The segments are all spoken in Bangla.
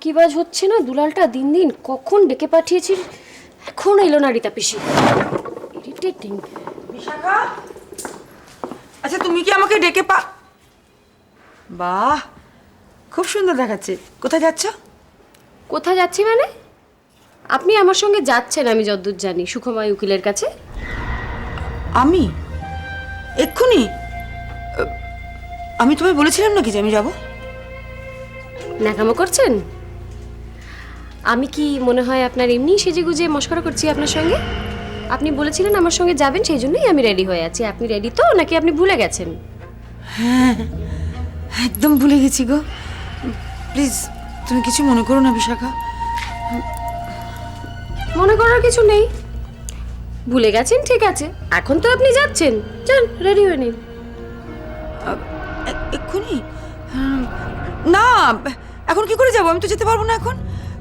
ফাঁকিবাজ হচ্ছে না দুলালটা দিন দিন। কখন ডেকে পাঠিয়েছি, এখন এলো না রীতা পিসি। ইরিটেটিং। বিশাখা, আচ্ছা তুমি কি আমাকে ডেকে বাহ, খুব সুন্দর দেখাচ্ছে। কোথায় যাচ্ছ? কোথায় যাচ্ছি মানে? আপনি আমার সঙ্গে যাচ্ছেন আমি যতদূর জানি, সুখময় উকিলের কাছে। আমি এক্ষুনি? আমি তোমায় বলেছিলাম নাকি যে আমি যাব? ন্যাকামো করছেন? আমি কি মনে হয় আপনার এমনি সেজে গুজে মস্করা করছি আপনার সঙ্গে? আপনি বলেছিলেন আমার সঙ্গে যাবেন, সেই জন্যই আমি রেডি হয়ে আছি। আপনি রেডি তো, নাকি আপনি ভুলে গেছেন? হ্যাঁ, একদম ভুলে গেছি গো। প্লিজ তুমি কিছু মনে করো না বিশাখা। মনে করার কিছু নেই। ভুলে গেছেন ঠিক আছে, এখন তো আপনি যাচ্ছেন, যান রেডি হয়ে নিন। এক্ষুনি? না, এখন কি করে যাবো? আমি তো যেতে পারবো না এখন।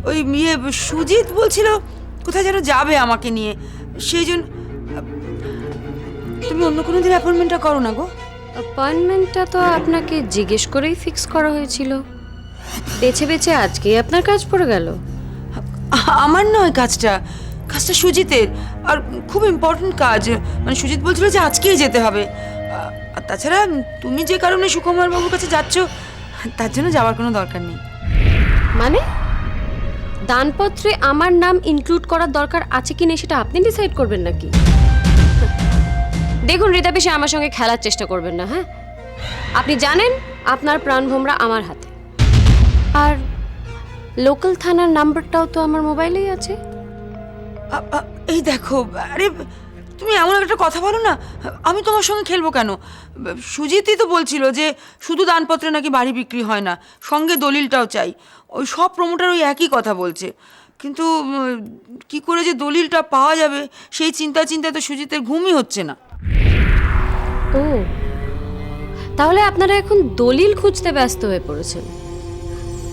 ওই সুজিত বলছিল কোথায় যেন যাবে আমাকে নিয়ে, সেই জন্য। তুমি অন্য কোনো দিন অ্যাপয়েন্টমেন্টটা করো না গো। অ্যাপয়েন্টমেন্টটা তো আপনাকে জিজ্ঞেস করেই ফিক্স করা হয়েছিল। বেছে বেছে আজকেই আপনার কাজ পড়ে গেল। আমার নয় কাজটা, কাজটা সুজিতের, আর খুব ইম্পর্টেন্ট কাজ। মানে সুজিত বলছিল যে আজকেই যেতে হবে। আর তাছাড়া তুমি যে কারণে সুকুমার বাবুর কাছে যাচ্ছ, তার জন্য যাওয়ার কোনো দরকার নেই। মানে দানপত্রে আমার নাম ইনক্লুড করার দরকার আছে কি নেই সেটা আপনি ডিসাইড করবেন নাকি? দেখুন রীতা পিসি, আমার সঙ্গে খেলার চেষ্টা করবেন না, হ্যাঁ? আপনি জানেন আপনার প্রাণভোমরা আমার হাতে, আর লোকাল থানার নাম্বারটাও তো আমার মোবাইলেই আছে। এই দেখো, আরে তুমি এমন একটা কথা বলো না। আমি তোমার সঙ্গে খেলবো কেন? সুজিতই তো বলছিল যে শুধু দানপত্রে নাকি বাড়ি বিক্রি হয় না, সঙ্গে দলিলটাও চাই। ওই সব প্রমোটার ওই একই কথা বলছে, কিন্তু কি করে যে দলিলটা পাওয়া যাবে সেই চিন্তায় তো সুজিতের ঘুমই হচ্ছে না। ও, তাহলে আপনারা এখন দলিল খুঁজতে ব্যস্ত হয়ে পড়েছেন,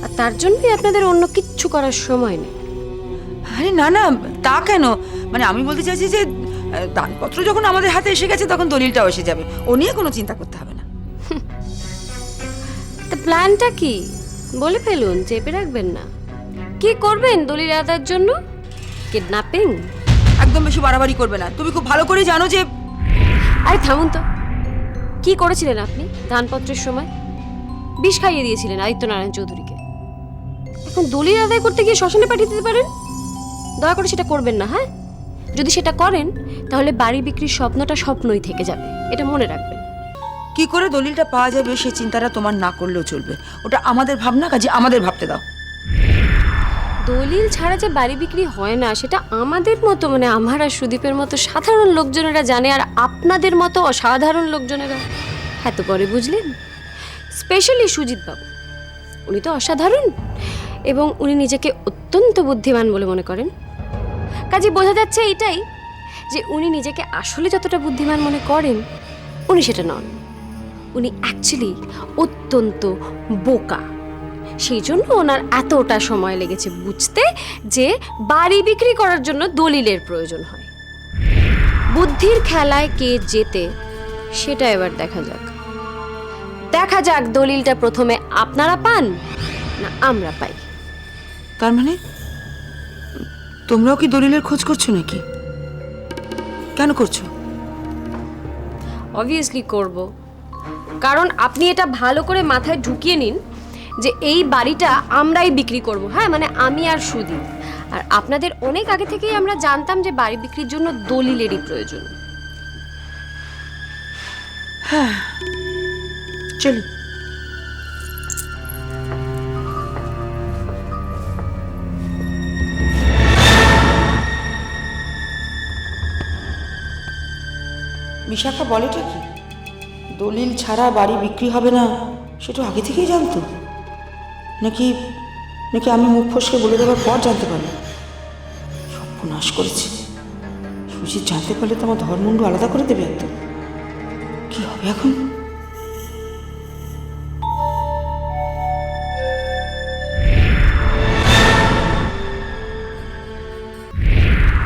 আর তার জন্যই আপনাদের অন্য কিচ্ছু করার সময় নেই। আরে না না, তা কেন? মানে আমি বলতে চাইছি যে দানপত্র যখন আমাদের হাতে এসে গেছে তখন দলিলটাও এসে যাবে, ও নিয়ে কোনো চিন্তা করতে হবে না। তা প্ল্যানটা কি বলে ফেলুন, চেপে রাখবেন না। কি করবেন দলিল আদায়ের জন্য? কিডন্যাপিং? একদম বেশি বাড়াবাড়ি করবে না। তুমি খুব ভালো করে জানো যে। আরে থামুন তো, কি করেছিলেন আপনি দানপত্রের সময়? বিষ খাইয়ে দিয়েছিলেন আদিত্যনারায়ণ চৌধুরীকে। এখন দলিল আদায় করতে গিয়ে শ্মশানে পাঠিয়ে দিতে পারেন। দয়া করে সেটা করবেন না, হ্যাঁ? যদি সেটা করেন তাহলে বাড়ি বিক্রির স্বপ্নটা স্বপ্নই থেকে যাবে, এটা মনে রাখবেন। কি করে দলিলটা পাওয়া যাবে সেই চিন্তাটা তোমার না করলেও চলবে। ওটা আমাদের ভাবনা, কাজে আমাদের ভাবতে দাও। দলিল ছাড়া যে বাড়ি বিক্রি হয় না সেটা আমাদের মতো, মানে আমার আর সুদীপের মতো সাধারণ লোকজনেরা জানে, আর আপনাদের মতো অসাধারণ লোকজনেরা এত পরে বুঝলেন। স্পেশালি সুজিত বাবু, উনি তো অসাধারণ এবং উনি নিজেকে অত্যন্ত বুদ্ধিমান বলে মনে করেন। কাজে বোঝা যাচ্ছে এটাই যে উনি নিজেকে আসলে যতটা বুদ্ধিমান মনে করেন উনি সেটা নন। উনি অ্যাকচুয়ালি অত্যন্ত বোকা। সেই জন্য ওনার এতটা সময় লেগেছে বুঝতে যে বাড়ি বিক্রি করার জন্য দলিলের প্রয়োজন হয়। বুদ্ধির খেলায় কে জেতে সেটা এবার দেখা যাক। দেখা যাক দলিলটা প্রথমে আপনারা পান না আমরা পাই। তার মানে তোমরাও কি দলিলের খোঁজ করছো নাকি? কেন করছো? অবভিয়াসলি করব, কারণ আপনি এটা ভালো করে মাথায় ঢুকিয়ে নিন যে এই বাড়িটা আমরাই বিক্রি করব, হ্যাঁ, মানে আমি আর সুদীপ। আর আপনাদের অনেক আগে থেকেই আমরা জানতাম যে বাড়ি বিক্রির জন্য দলিলেরই প্রয়োজন। হ্যাঁ, চলো। বিশাখা বলেটা কি? দলিল ছাড়া বাড়ি বিক্রি হবে না সেটা আগে থেকেই জানতো নাকি? নাকি আমি মুখ ফসকে বলে দেওয়ার পর জানতে পারলো? সর্বনাশ করেছে। সুজিত জানতে পারলে তো আমার ধর্মুন্ড আলাদা করে দেবে একদম। কি হবে এখন?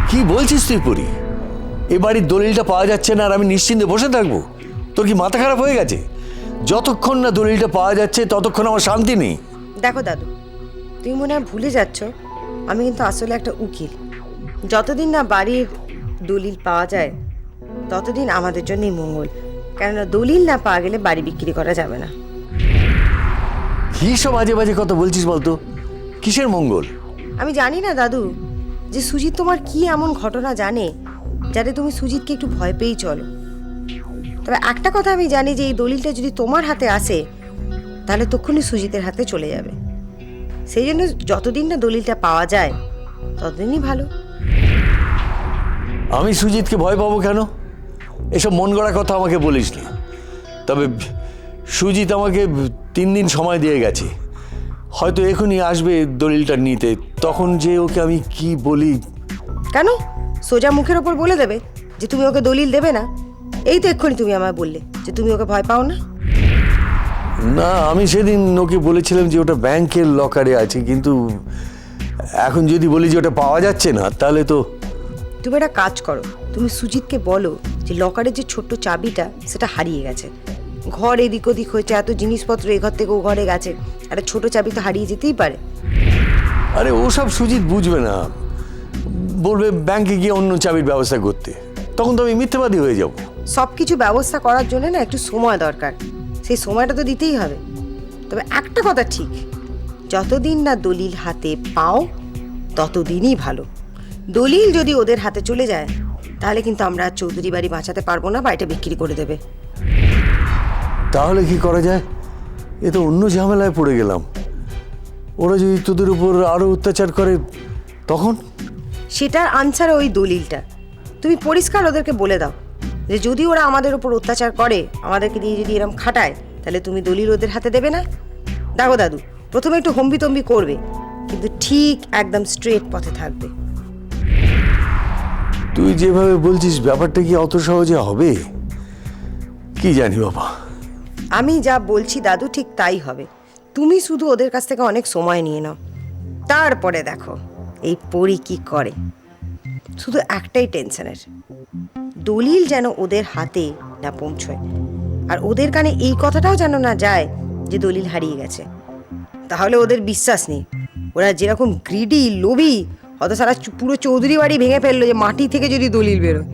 কি বলছিস তুই পরি? এ বাড়ির দলিলটা পাওয়া যাচ্ছে না আর আমি নিশ্চিন্তে বসে থাকবো? তোর কি মাথা খারাপ হয়ে গেছে? যতক্ষণ না দলিলটা পাওয়া যাচ্ছে ততক্ষণ আমার শান্তি নেই। দেখো দাদু, তুমি মনে হয় ভুলে যাচ্ছ, আমি কিন্তু আসলে একটা উকিল। যতদিন না বাড়ির দলিল পাওয়া যায় ততদিন আমাদের জন্যই মঙ্গল, কেননা দলিল না পাওয়া গেলে বাড়ি বিক্রি করা যাবে না। কি সব বাজে বাজে কথা বলছিস বলতো? কিসের মঙ্গল? আমি জানি না দাদু যে সুজিত তোমার কি এমন ঘটনা জানে যাতে তুমি সুজিতকে একটু ভয় পেয়েই চলো। তবে একটা কথা আমি জানি যে এই দলিলটা যদি তোমার হাতে আসে তাহলে তখনই সুজিতের হাতে চলে যাবে। সেই জন্য যতদিন না দলিলটা পাওয়া যায় ততদিনই ভালো। আমি সুজিতকে ভয় পাবো কেন? এসব মন গড়া কথা আমাকে বলিস না। তবে সুজিত আমাকে 3 দিন সময় দিয়ে গেছে, হয়তো এখনই আসবে দলিলটা নিতে। তখন যে ওকে আমি কি বলি? কেন সোজা মুখের ওপর বলে দেবে যে তুমি ওকে দলিল দেবে না? এই তো এক্ষুনি তুমি আমায় বললে যে তুমি ওকে ভয় পাও না। না, আমি সেদিন ওকে বলেছিলাম যে ওটা ব্যাংকের লকারে আছে, কিন্তু এখন যদি বলি যে ওটা পাওয়া যাচ্ছে না তাহলে তো। তুমি একটা কাজ করো, তুমি সুজিতকে বলো যে লকারের যে ছোট্ট চাবিটা সেটা হারিয়ে গেছে। ঘর এদিক ওদিক হয়েছে, এত জিনিসপত্র এ ঘর থেকে ও ঘরে গেছে, একটা ছোট চাবি তো হারিয়ে যেতেই পারে। আরে ওসব সুজিত বুঝবে না, বলবে ব্যাংকে গিয়ে অন্য চাবির ব্যবস্থা করতে। তখন তো আমি মিথ্যাবাদী হয়ে যাব। সব কিছু ব্যবস্থা করার জন্য না একটু সময় দরকার, সেই সময়টা তো দিতেই হবে। তবে একটা কথা ঠিক, যতদিন না দলিল হাতে পাও ততদিনই ভালো। দলিল যদি ওদের হাতে চলে যায় তাহলে কিন্তু আমরা চৌধুরী বাড়ি বাঁচাতে পারবো না, বাড়িটা বিক্রি করে দেবে। তাহলে কি করা যায়? এ তো অন্য ঝামেলায় পড়ে গেলাম। ওরা যদি তোদের উপর আরো অত্যাচার করে তখন? সেটার আনসার ওই দলিলটা। তুমি পরিষ্কার ওদেরকে বলে দাও যে যদি ওরা আমাদের উপর অত্যাচার করে, আমাদেরকে দিয়ে যদি এরকম খাটায়, তাহলে তুমি দলিল ওদের হাতে দেবে না। দেখো দাদু, প্রথমে একটু হম্বিতম্বি করবে, কিন্তু ঠিক একদম স্ট্রেট পথে থাকবে। তুই যেভাবে বলছিস ব্যাপারটা কি অত সহজে হবে? কি জানি বাবা। আমি যা বলছি দাদু ঠিক তাই হবে। তুমি শুধু ওদের কাছ থেকে অনেক সময় নিয়ে নাও, তারপরে দেখো এই পরি কি করে। শুধু একটাই টেনশনের, দলিল যেন ওদের হাতে না পৌঁছয়, আর ওদের কানে এই কথাটাও যেন না যায় যে দলিল হারিয়ে গেছে। তাহলে ওদের বিশ্বাস নেই। ওরা যেরকম গ্রিডি লোভী, হয়তো সারা পুরো চৌধুরী বাড়ি ভেঙে ফেললো যে মাটি থেকে যদি দলিল বেরোয়।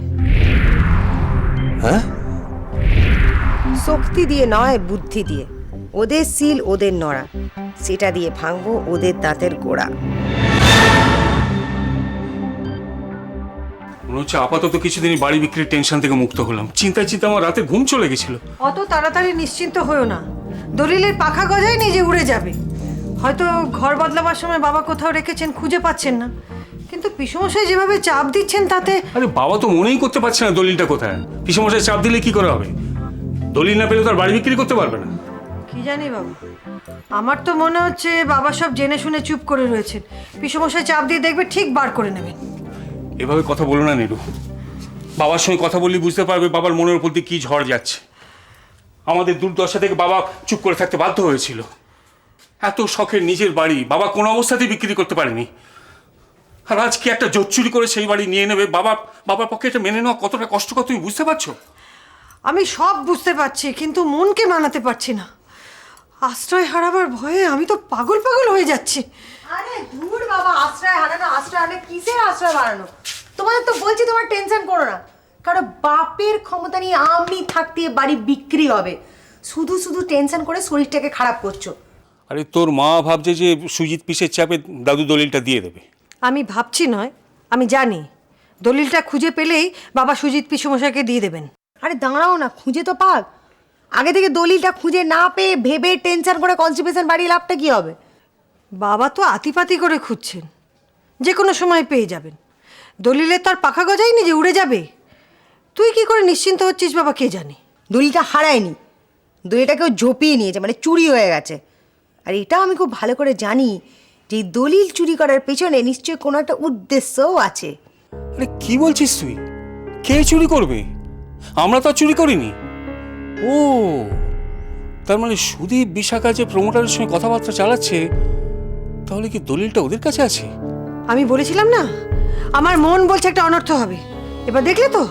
হ্যাঁ, শক্তি দিয়ে নয়, বুদ্ধি দিয়ে। ওদের সিল ওদের নড়া, সেটা দিয়ে ভাঙবো ওদের দাঁতের গোড়া। মনে হচ্ছে আপাতত কিছুদিনই বাড়ি বিক্রির টেনশন থেকে মুক্ত হলাম। চিন্তায় চিন্তা আমার রাতে ঘুম চলে গেছিল। অত তাড়াতাড়ি নিশ্চিন্ত হয়েও না, দলিলের পাখা গজায় নিজে উড়ে যাবে। হয়তো ঘর বদলাবার সময় বাবা কোথাও রেখেছেন, খুঁজে পাচ্ছেন না, কিন্তু পিসমশাই যেভাবে চাপ দিচ্ছেন তাতে। আরে বাবা তো মনেই করতে পারছে না দলিলটা কোথায়। পিসমশাই চাপ দিলে কি করে হবে? দলিল না পেলে তো আর বাড়ি বিক্রি করতে পারবে না। কি জানি বাবা, আমার তো মনে হচ্ছে বাবা সব জেনে শুনে চুপ করে রয়েছেন। পিসমশাই চাপ দিয়ে দেখবে ঠিক বার করে নেবেন। এভাবে কথা বলো না নীরু। বাবার সঙ্গে কথা বললে বুঝতে পারবে বাবার মনের উপর দিয়ে কি ঝড় যাচ্ছে। আমাদের দুর্দশা থেকে বাবা চুপ করে থাকতে বাধ্য হয়েছিল। এত শখের নিজের বাড়ি বাবা কোনো অবস্থাতেই বিক্রি করতে পারেনি, আর আজ কি একটা জোর চুরি করে সেই বাড়ি নিয়ে নেবে? বাবার পক্ষে এটা মেনে নেওয়া কতটা কষ্টকর তুমি বুঝতে পারছো? আমি সব বুঝতে পারছি, কিন্তু মনকে মানাতে পারছি না। আশ্রয় হারাবার ভয়ে আমি তো পাগল পাগল হয়ে যাচ্ছি। আরে দূর বাবা, আশ্রয় হারানো আশ্রয় হারানো কিসের আশ্রয় হারানো? তোমাদের তো বলছি তোমার টেনশন করো না, কারণ বাপের ক্ষমতা নিয়ে আমি থাকতে বাড়ি বিক্রি হবে। শুধু শুধু টেনশন করে শরীরটাকে খারাপ করছো। আরে তোর মা ভাবছে যে সুজিত পিসের চাপে দাদু দলিলটা দিয়ে দেবে। আমি ভাবছি নয়, আমি জানি দলিলটা খুঁজে পেলেই বাবা সুজিত পিসমশাইকে দিয়ে দেবেন। আরে দাঁড়াও না, খুঁজে তো পাক। আগে থেকে দলিলটা খুঁজে না পেয়ে ভেবে টেনশন করে কনস্টিপেশন বাড়িয়ে লাভটা কি হবে? বাবা তো আতিপাতি করে খুঁজছেন, যে কোনো সময় পেয়ে যাবেন। দলিলের তার পাখা গজায়নি যে উড়ে যাবে। তুই কি করে নিশ্চিন্ত হচ্ছিস বাবা কে জানে? দলিলটা হারায়নি, দলিলটা কেউ ঝোপিয়ে নিয়েছে, মানে চুরি হয়ে গেছে। আর এটাও আমি খুব ভালো করে জানি যে এই দলিল চুরি করার পেছনে নিশ্চয়ই কোনো একটা উদ্দেশ্যও আছে। আরে কি বলছিস তুই? কে চুরি করবে? আমরা তো আর চুরি করিনি। ও তার মানে সুদীপ বিশাখা যে প্রমোটারের সঙ্গে কথাবার্তা চালাচ্ছে, তাহলে কি দলিলটা ওদের কাছে আছে? আমি বলেছিলাম না, আমার মন বলছে একটা অনর্থ হবে। এবার দেখলে তো।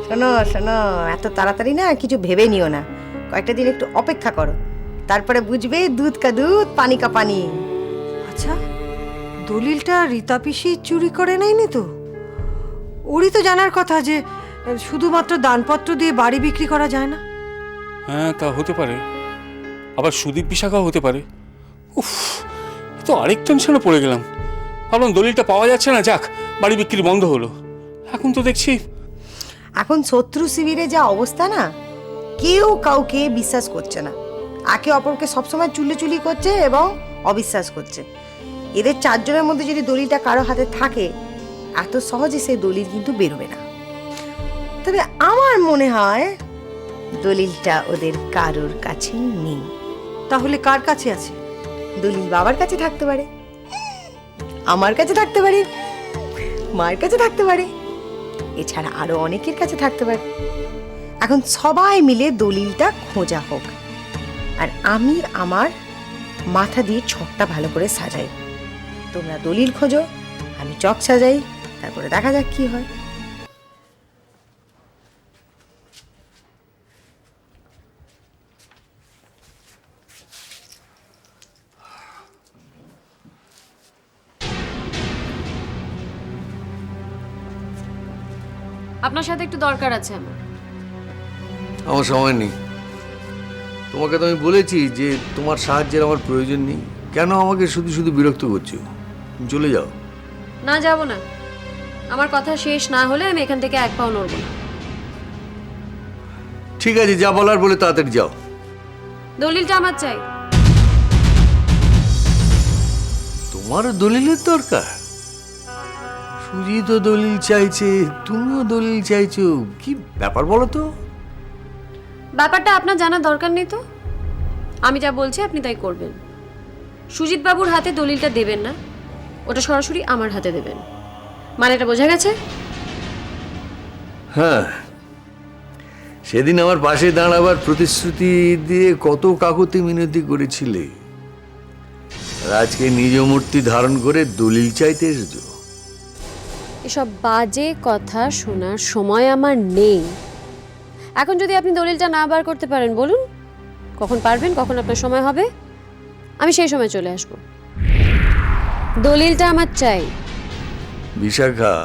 শোনো শোনো, এত তাড়াতাড়ি না কিছু ভেবে নিও না, কয়েকটা দিন একটু অপেক্ষা করো, তারপরে বুঝবে দুধ কা দুধ পানি কা পানি। আচ্ছা, দলিলটা রীতা পিসি চুরি করে নেয়নি তো? ওরই তো জানার কথা যে শুধুমাত্র দানপত্র দিয়ে বাড়ি বিক্রি করা যায় না। হ্যাঁ, তা হতে পারে, আবার সুদীপ বিশাখাও হতে পারে। উফ, এ তো আরেক টেনশনে পড়ে গেলাম। ভাবলাম দলিলটা পাওয়া যাচ্ছে না, যাক বাড়ি বিক্রি বন্ধ হলো। এখন তো দেখছি এখন শত্রু শিবিরে যা অবস্থা না, কেউ কাউকে বিশ্বাস করছে না, একে অপরকে সবসময় চুলি করছে এবং অবিশ্বাস করছে। এদের চারজনের মধ্যে যদি দলিলটা কারো হাতে থাকে, এত সহজে সেই দলিল কিন্তু বেরোবে না। তবে আমার মনে হয় দলিলটা ওদের কারোর কাছে নেই। তাহলে কার কাছে আছে? দলিল বাবার কাছে থাকতে পারে, আমার কাছে থাকতে পারে, মায়ের কাছে থাকতে পারে, এছাড়া আরো অনেকের কাছে থাকতে পারে। এখন সবাই মিলে দলিলটা খোঁজা হোক, আর আমি আমার মাথা দিয়ে ছকটা ভালো করে সাজাই। তোমরা দলিল খোঁজো, আমি চক সাজাই, তারপরে দেখা যাক কি হয়। আপনার সাথে একটু দরকার আছে আমার। আমার সময় নেই। তোমাকে তো আমি বলেছি যে তোমার সাহায্যের আমার প্রয়োজন নেই। কেন আমাকে শুধু শুধু বিরক্ত করছো? তুমি চলে যাও। না, যাব না। আমার কথা শেষ না হলে আমি এখান থেকে এক পাও নড়ব না। ঠিক আছে, যা বলার বলে তাড়াতাড়ি যাও। দলিলটা আমার চাই। তোমারও দলিলের দরকার? সুজিতও দলিল চাইছে, তুমিও দলিল চাইছো, কি ব্যাপার বলো তো? ব্যাপারটা আপনার জানার দরকার নেই তো। আমি যা বলছি আপনি তাই করবেন। সুজিত বাবুর হাতে দলিলটা দেবেন না, ওটা সরাসরি আমার হাতে দেবেন। মানেটা বোঝা গেছে? হ্যাঁ, সেদিন আমার পাশে দাঁড়াবার প্রতিশ্রুতি দিয়ে কত কাকুতি মিনতি করেছিলে, আর আজকে নিজ মূর্তি ধারণ করে দলিল চাইতে এসেছো। এসব বাজে কথা শোনার সময় আমার নেই। এখন যদি আপনি দলিলটা না বার করতে পারেন, বলুন কখন পারবেন, কখন আপনার সময় হবে, আমি সেই সময় চলে আসব। দলিলটা আমার চাই। বিশাখা,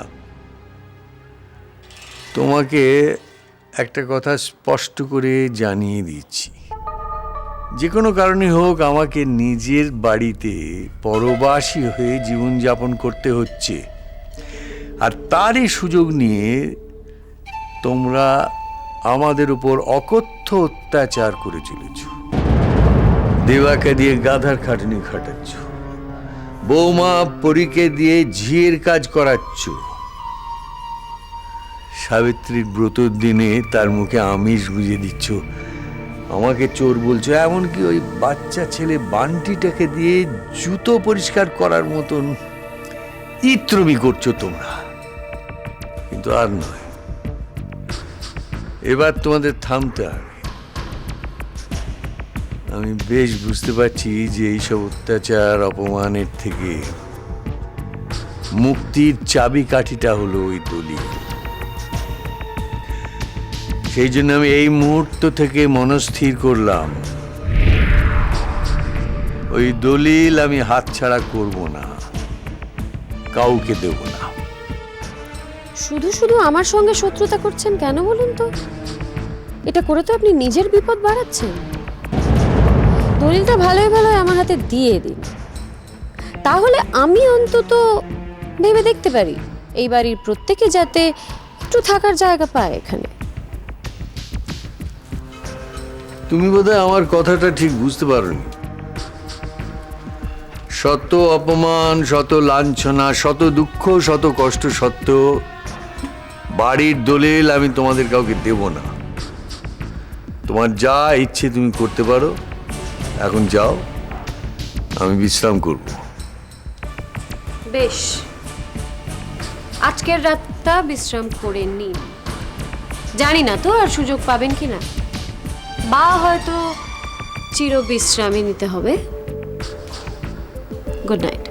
তোমাকে একটা কথা স্পষ্ট করে জানিয়ে দিচ্ছি, যে কোনো কারণে হোক আমাকে নিজের বাড়িতে পরবাসী হয়ে জীবনযাপন করতে হচ্ছে, আর তারই সুযোগ নিয়ে তোমরা আমাদের উপর অকথ্য অত্যাচার করে চলেছ। দেবাকে দিয়ে গাধার খাটুনি খাটাচ্ছ, বৌমা পরীকে দিয়ে ঝিয়ের কাজ করাচ্ছ, সাবিত্রীর ব্রতর দিনে তার মুখে আমিষ গুঁজে দিচ্ছ, আমাকে চোর বলছো, এমনকি ওই বাচ্চা ছেলে বান্টিটাকে দিয়ে জুতো পরিষ্কার করার মতন ইত্রমি করছো তোমরা। কিন্তু আর নয়, এবার তোমাদের থামতে হবে। আমি বেশ বুঝতে পারছি যে এইসব অত্যাচার অপমানের থেকে মুক্তির চাবিকাঠিটা হলো ওই দলিল। সেই জন্য আমি এই মুহূর্ত থেকে মনস্থির করলাম, ওই দলিল আমি হাতছাড়া করব না, কাউকে দেব না। শুধু শুধু আমার সঙ্গে শত্রুতা করছেন কেন বলুন তো? এটা করে তো আপনি নিজের বিপদ বাড়াচ্ছেন। দলিলটা ভালোই ভালোই আমার হাতে দিয়ে দিন, তাহলে আমি অন্তত ভেবে দেখতে পারি এই বাড়ির প্রত্যেকে যাতে একটু থাকার জায়গা পায় এখানে। তুমি বোধহয় আমার কথাটা ঠিক বুঝতে পারোনি। শত অপমান, শত লাঞ্ছনা, শত দুঃখ, শত কষ্ট সত্ত্বেও বাড়ির দলিল আমি তোমাদের কাউকে দেব না। তোমার যা ইচ্ছে তুমি করতে পারো, এখন যাও, আমি বিশ্রাম করব। বেশ, আজকের রাতটা বিশ্রাম করে নিন। জানি না তো আর সুযোগ পাবেন কিনা, বা হয়তো চির বিশ্রামই নিতে হবে। Good night.